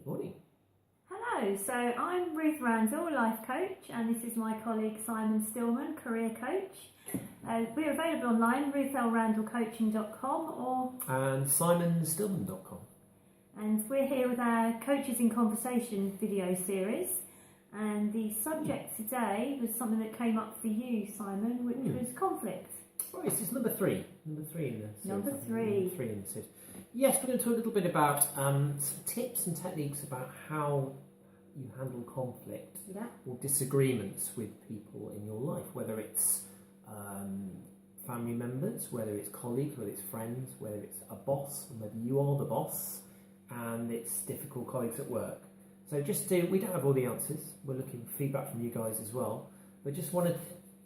Good morning. Hello, so I'm Ruth Randall, life coach, and this is my colleague Simon Stillman, career coach. We're available online, ruthlrandallcoaching.com And simonstillman.com. and we're here with our Coaches in Conversation video series. And the subject today was something that came up for you, Simon, which was conflict. Right, this is number three. Number three in the series. Number Number three in the series. Yes, we're going to talk a little bit about some tips and techniques about how you handle conflict or disagreements with people in your life, whether it's family members, whether it's colleagues, whether it's friends, whether it's a boss, and whether you are the boss, and it's difficult colleagues at work. So we don't have all the answers. We're looking for feedback from you guys as well, but just one or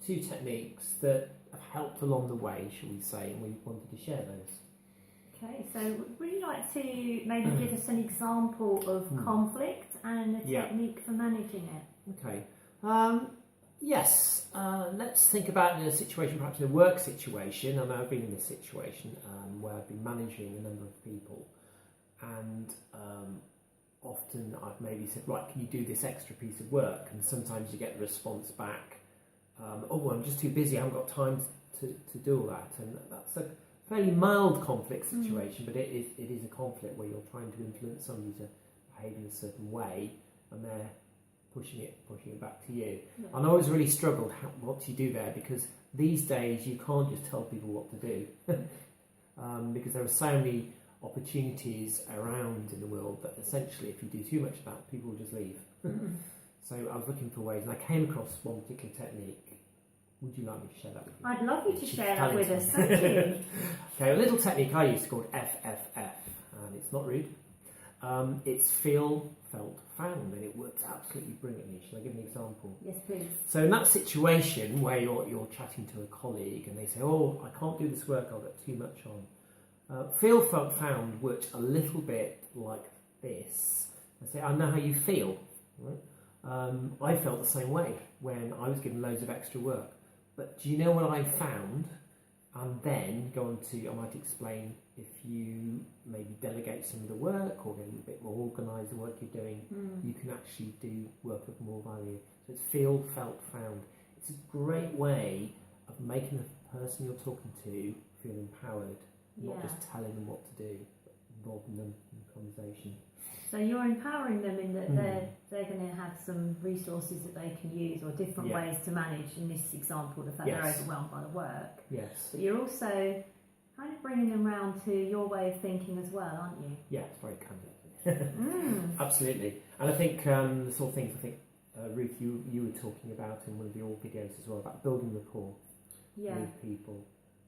two techniques that have helped along the way, shall we say, and we wanted to share those. Okay, so would you like to maybe give us an example of conflict and a technique for managing it? Okay. Yes. Let's think about a situation, perhaps a work situation. I know I've been in this situation where I've been managing a number of people, and often I've maybe said, right, can you do this extra piece of work? And sometimes you get the response back, oh, I'm just too busy, I haven't got time to do all that. And that's a fairly mild conflict situation, but it is a conflict where you're trying to influence somebody to behave in a certain way, and they're pushing it back to you. Yeah. And I always really struggled what to do there, because these days you can't just tell people what to do because there are so many opportunities around in the world that essentially if you do too much of that, people will just leave. So I was looking for ways, and I came across one particular technique. Would you like me to share that with you? I'd love you to share that with us, thank you. Okay, a little technique I use called FFF, and it's not rude. It's feel, felt, found, and it works absolutely brilliantly. Shall I give an example? Yes, please. So in that situation where you're chatting to a colleague and they say, oh, I can't do this work, I've got too much on. Feel, felt, found works a little bit like this. I say, I know how you feel. Right? I felt the same way when I was given loads of extra work. But do you know what I found? And then go on to, I might explain, if you maybe delegate some of the work or get a little bit more organised, the work you're doing, you can actually do work of more value. So it's feel, felt, found. It's a great way of making the person you're talking to feel empowered, not just telling them what to do, but involving them in the conversation. So you're empowering them in that they're going to have some resources that they can use, or different ways to manage, in this example, the fact they're overwhelmed by the work. Yes. But you're also kind of bringing them round to your way of thinking as well, aren't you? Yeah, it's very kind. Absolutely. And I think the sort of things Ruth, you were talking about in one of your videos as well, about building rapport with people,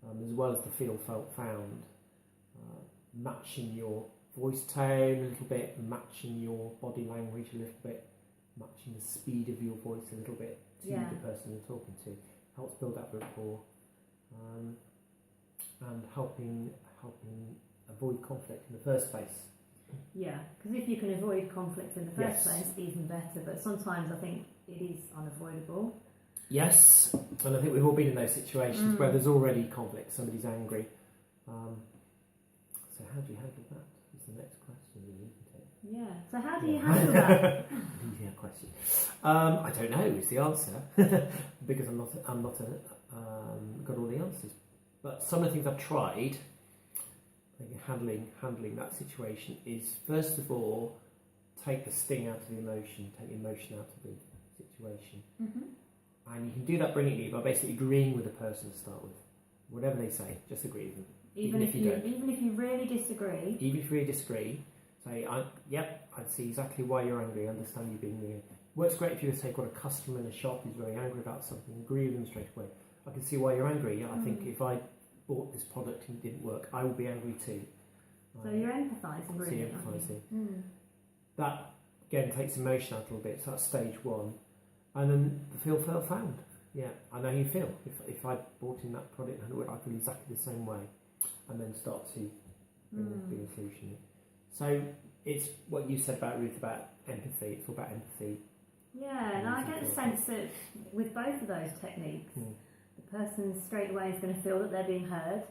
as well as the feel, felt, found, matching your voice tone a little bit, matching your body language a little bit, matching the speed of your voice a little bit to the person you're talking to, helps build that rapport, and helping avoid conflict in the first place. Yeah, because if you can avoid conflict in the first place, even better, but sometimes I think it is unavoidable. Yes, and I think we've all been in those situations where there's already conflict, somebody's angry. So how do you handle that? Is the next question, really, isn't it? Yeah. So how do you handle that? Easier question. I don't know. Is the answer because I'm not got all the answers. But some of the things I've tried handling that situation is, first of all, take the sting out of the emotion, take the emotion out of the situation, and you can do that brilliantly by basically agreeing with the person to start with. Whatever they say, just agree with them. Even if you really disagree. Even if you really disagree, say, I see exactly why you're angry, I understand you being angry. Works great if you say, got a customer in a shop who's very angry about something, agree with them straight away. I can see why you're angry. I think if I bought this product and it didn't work, I would be angry too. So you're empathising, really. Empathising. That, again, takes emotion out a little bit, so that's stage one. And then the feel, felt, found. Yeah, I know how you feel. If I bought in that product and it worked, I feel exactly the same way. And then start to bring a solution in. So it's what you said about Ruth, about empathy. It's all about empathy. Yeah, and I get the sense that with both of those techniques, the person straight away is going to feel that they're being heard,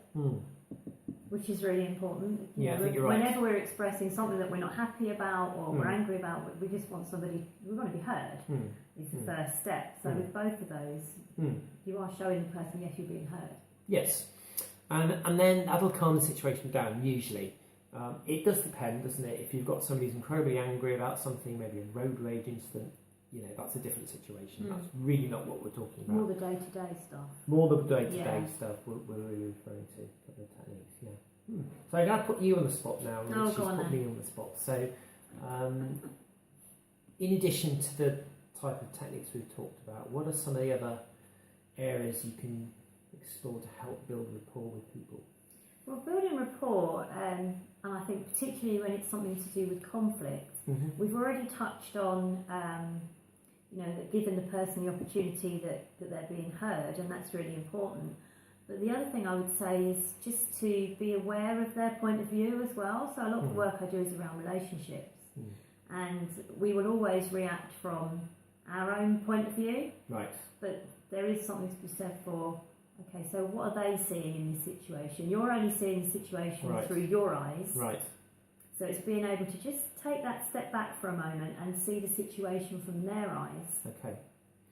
which is really important. Yeah, I think you're right. Whenever we're expressing something that we're not happy about or we're Mm. angry about, we just want somebody, we want to be heard. Is the first step. So with both of those, you are showing the person, yes, you're being heard. Yes, and then that'll calm the situation down, usually. It does depend, doesn't it? If you've got somebody who's incredibly angry about something, maybe a road rage incident, that's a different situation. That's really not what we're talking about. More the day-to-day stuff. More the day-to-day stuff we're really referring to, a couple of techniques, yeah. So I'm going to put you on the spot now, and she's put me on the spot. So, in addition to the type of techniques we've talked about, what are some of the other areas you can explore to help build rapport with people? Well, building rapport, and I think particularly when it's something to do with conflict, we've already touched on, that giving the person the opportunity that they're being heard, and that's really important. But the other thing I would say is just to be aware of their point of view as well. So a lot of the work I do is around relationships, and we will always react from our own point of view. Right. But there is something to be said for, okay, so what are they seeing in this situation? You're only seeing the situation through your eyes. Right. So it's being able to just take that step back for a moment and see the situation from their eyes. Okay.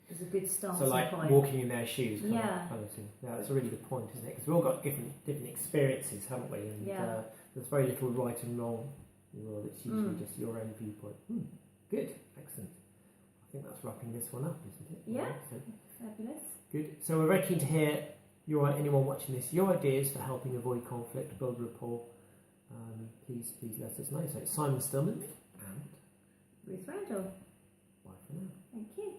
Is a good starting point. So like walking in their shoes kind of thing. Yeah, that's a really good point, isn't it? Because we've all got different experiences, haven't we? And there's very little right and wrong in the world. It's usually just your own viewpoint. Good. Excellent. I think that's wrapping this one up, isn't it? Yeah. So, fabulous. Good. So we're very keen to hear anyone watching this, your ideas for helping avoid conflict, build rapport. Please let us know. So it's Simon Stillman and Ruth Randall. bye for now. Thank you.